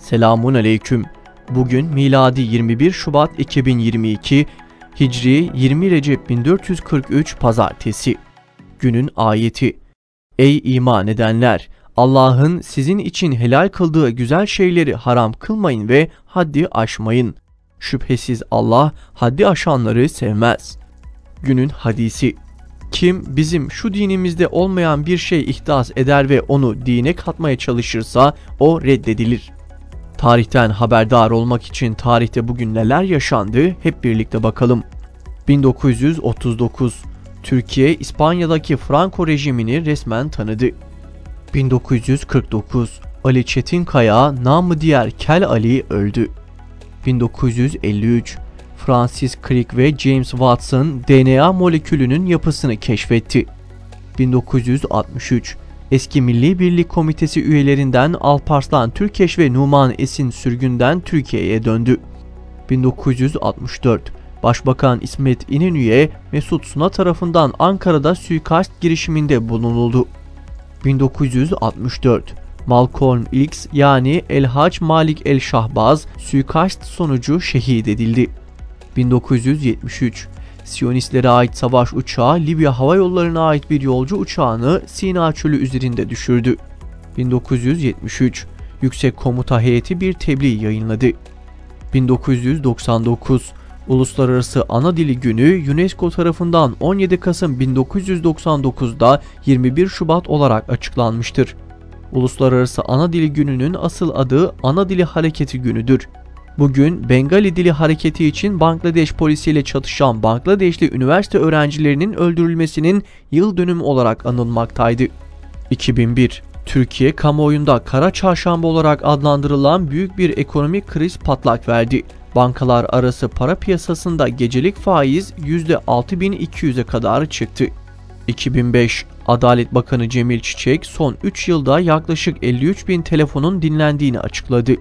Selamun aleyküm. Bugün miladi 21 Şubat 2022, Hicri 20 Recep 1443 Pazartesi. Günün ayeti. Ey iman edenler! Allah'ın sizin için helal kıldığı güzel şeyleri haram kılmayın ve haddi aşmayın. Şüphesiz Allah haddi aşanları sevmez. Günün hadisi. Kim bizim şu dinimizde olmayan bir şey ihdas eder ve onu dine katmaya çalışırsa o reddedilir. Tarihten haberdar olmak için tarihte bugün neler yaşandı hep birlikte bakalım. 1939 Türkiye İspanya'daki Franco rejimini resmen tanıdı. 1949 Ali Çetinkaya namı diğer Kel Ali öldü. 1953 Francis Crick ve James Watson DNA molekülünün yapısını keşfetti. 1963 Eski Milli Birlik Komitesi üyelerinden Alparslan Türkeş ve Numan Esin sürgünden Türkiye'ye döndü. 1964 Başbakan İsmet İnönü'ye Mesut Suna tarafından Ankara'da suikast girişiminde bulunuldu. 1964 Malcolm X yani El-Hac Malik El-Şahbaz suikast sonucu şehit edildi. 1973 Siyonistlere ait savaş uçağı Libya Hava Yolları'na ait bir yolcu uçağını Sina Çölü üzerinde düşürdü. 1973 Yüksek Komuta Heyeti bir tebliğ yayınladı. 1999 Uluslararası Ana Dili Günü UNESCO tarafından 17 Kasım 1999'da 21 Şubat olarak açıklanmıştır. Uluslararası Ana Dili Günü'nün asıl adı Ana Dili Hareketi Günü'dür. Bugün Bengali Dili Hareketi için Bangladeş polisiyle çatışan Bangladeşli üniversite öğrencilerinin öldürülmesinin yıl dönümü olarak anılmaktaydı. 2001 Türkiye kamuoyunda Kara Çarşamba olarak adlandırılan büyük bir ekonomik kriz patlak verdi. Bankalar arası para piyasasında gecelik faiz %6200'e kadar çıktı. 2005 Adalet Bakanı Cemil Çiçek son 3 yılda yaklaşık 53.000 telefonun dinlendiğini açıkladı.